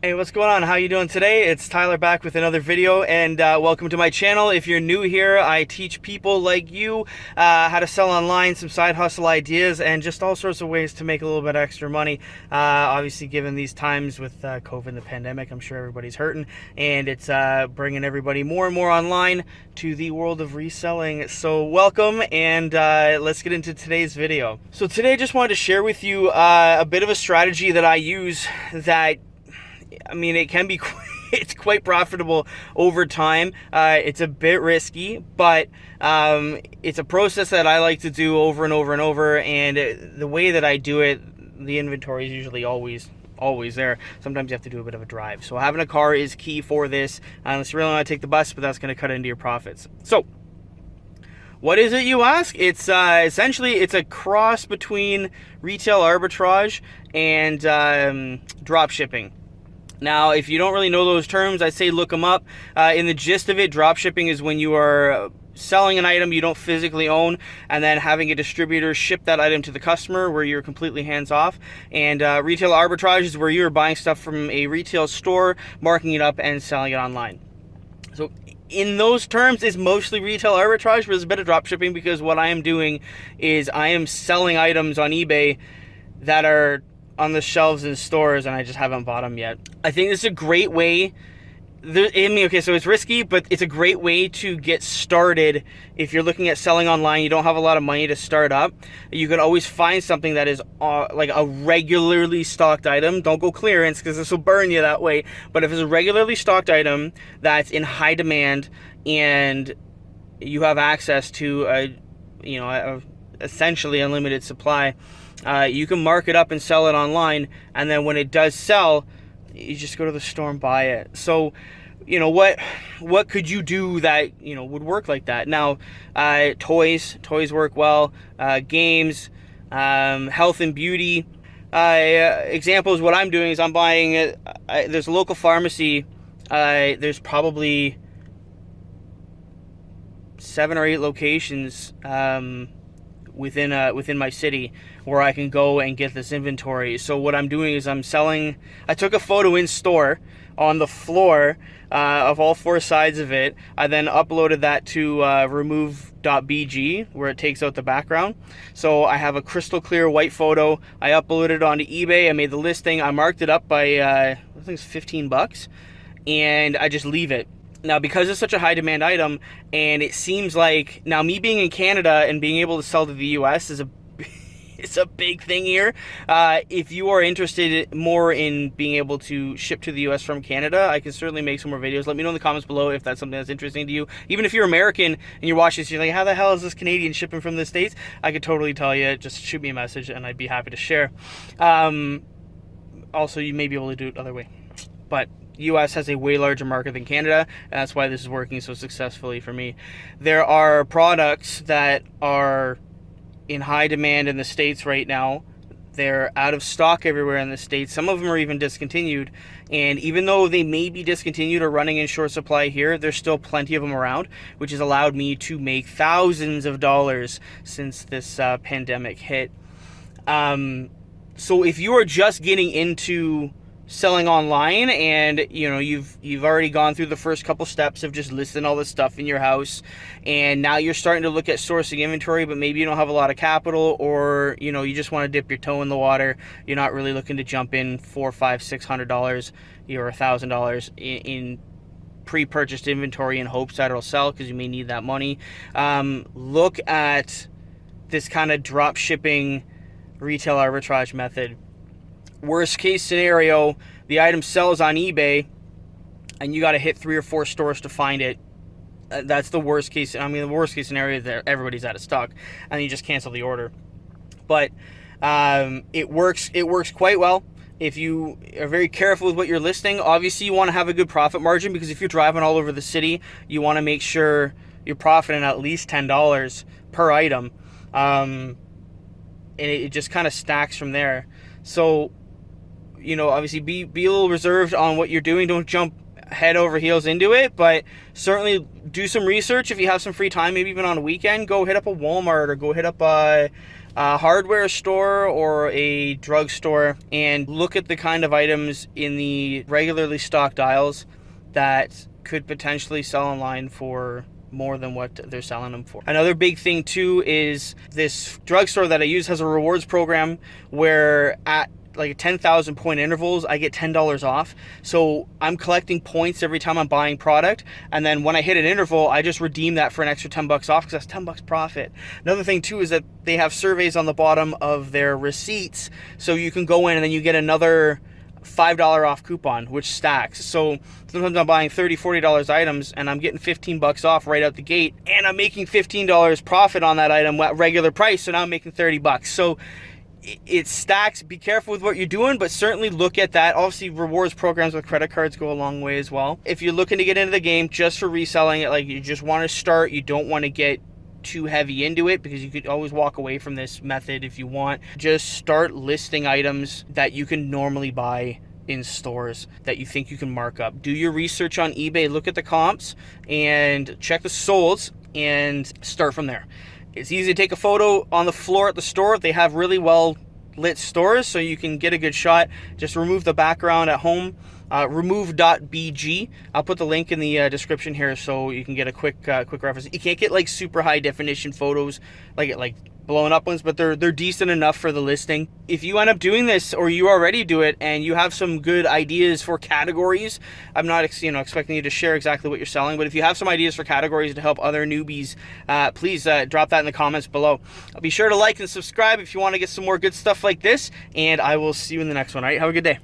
Hey, what's going on? How you doing today? It's Tyler back with another video, and welcome to my channel. If you're new here, I teach people like you how to sell online, some side hustle ideas, and just all sorts of ways to make a little bit extra money. Obviously, given these times with COVID and the pandemic, I'm sure everybody's hurting, and it's bringing everybody more and more online to the world of reselling. So welcome, and let's get into today's video. So today I just wanted to share with you a bit of a strategy that I use that, I mean, it can be it's quite profitable over time. It's a bit risky, but it's a process that I like to do over and over and over. And the way that I do it, the inventory is usually always there. Sometimes you have to do a bit of a drive. So having a car is key for this, unless you really want to take the bus, but that's going to cut into your profits. So what is it, you ask? It's essentially it's a cross between retail arbitrage and drop shipping. Now, if you don't really know those terms, I say look them up. In the gist of it, drop shipping is when you are selling an item you don't physically own and then having a distributor ship that item to the customer where you're completely hands off. And retail arbitrage is where you're buying stuff from a retail store, marking it up and selling it online. So in those terms, it's mostly retail arbitrage, but there's a bit of drop shipping because what I am doing is I am selling items on eBay that are on the shelves in stores and I just haven't bought them yet. I think this is a great way. Okay, so it's risky, but it's a great way to get started. If you're looking at selling online, you don't have a lot of money to start up, you can always find something that is like a regularly stocked item. Don't go clearance because this will burn you that way. But if it's a regularly stocked item that's in high demand and you have access to a essentially unlimited supply, you can mark it up and sell it online, and then when it does sell, you just go to the store and buy it. So, what could you do that would work like that? Now, toys work well. Games, health and beauty. Examples. What I'm doing is I'm buying. There's a local pharmacy. There's probably 7 or 8 locations within my city where I can go and get this inventory. So what I'm doing is I took a photo in store on the floor of all 4 sides of it. I then uploaded that to remove.bg where it takes out the background. So I have a crystal clear white photo. I uploaded it onto eBay. I made the listing. I marked it up by I think it's $15, and I just leave it. Now, because it's such a high demand item, and it seems like, now me being in Canada and being able to sell to the US is it's a big thing here. If you are interested more in being able to ship to the US from Canada, I can certainly make some more videos. Let me know in the comments below if that's something that's interesting to you. Even if you're American and you're watching this, you're like, how the hell is this Canadian shipping from the States? I could totally tell you. Just shoot me a message and I'd be happy to share. Also, you may be able to do it other way. But US has a way larger market than Canada, and that's why this is working so successfully for me. There are products that are in high demand in the States right now. They're out of stock everywhere in the States. Some of them are even discontinued, and even though they may be discontinued or running in short supply here, there's still plenty of them around, which has allowed me to make thousands of dollars since this pandemic hit. So if you are just getting into selling online and you've already gone through the first couple steps of just listing all this stuff in your house, and now you're starting to look at sourcing inventory, but maybe you don't have a lot of capital, or you just want to dip your toe in the water, you're not really looking to jump in $400, $500, $600 or $1,000 in pre-purchased inventory in hopes that it'll sell, because you may need that money. Look at this kind of drop shipping retail arbitrage method. Worst case scenario, the item sells on eBay and you got to hit 3 or 4 stores to find it. That's the worst case. I mean, the worst case scenario is that everybody's out of stock and you just cancel the order. But it works quite well if you are very careful with what you're listing. Obviously, you want to have a good profit margin, because if you're driving all over the city, you want to make sure you're profiting at least $10 per item. And it just kind of stacks from there. So obviously be a little reserved on what you're doing. Don't jump head over heels into it, but certainly do some research. If you have some free time, maybe even on a weekend, go hit up a Walmart or go hit up a hardware store or a drugstore and look at the kind of items in the regularly stocked aisles that could potentially sell online for more than what they're selling them for. Another big thing too is this drugstore that I use has a rewards program where at like 10,000 point intervals, I get $10 off. So I'm collecting points every time I'm buying product. And then when I hit an interval, I just redeem that for an extra 10 bucks off because that's 10 bucks profit. Another thing too is that they have surveys on the bottom of their receipts. So you can go in and then you get another $5 off coupon, which stacks. So sometimes I'm buying $30, $40 items and I'm getting 15 bucks off right out the gate. And I'm making $15 profit on that item at regular price. So now I'm making 30 bucks. So it stacks. Be careful with what you're doing, but certainly look at that. Obviously, rewards programs with credit cards go a long way as well. If you're looking to get into the game just for reselling it, like you just want to start, you don't want to get too heavy into it because you could always walk away from this method if you want. Just start listing items that you can normally buy in stores that you think you can mark up. Do your research on eBay, look at the comps and check the solds and start from there. It's easy to take a photo on the floor at the store. They have really well lit stores so you can get a good shot. Just remove the background at home. Remove.bg. I'll put the link in the description here so you can get a quick reference. You can't get like super high definition photos like blowing up ones, but they're decent enough for the listing. If you end up doing this or you already do it and you have some good ideas for categories, I'm not expecting you to share exactly what you're selling, but if you have some ideas for categories to help other newbies, please drop that in the comments below. Be sure to like and subscribe if you want to get some more good stuff like this, and I will see you in the next one. All right, have a good day.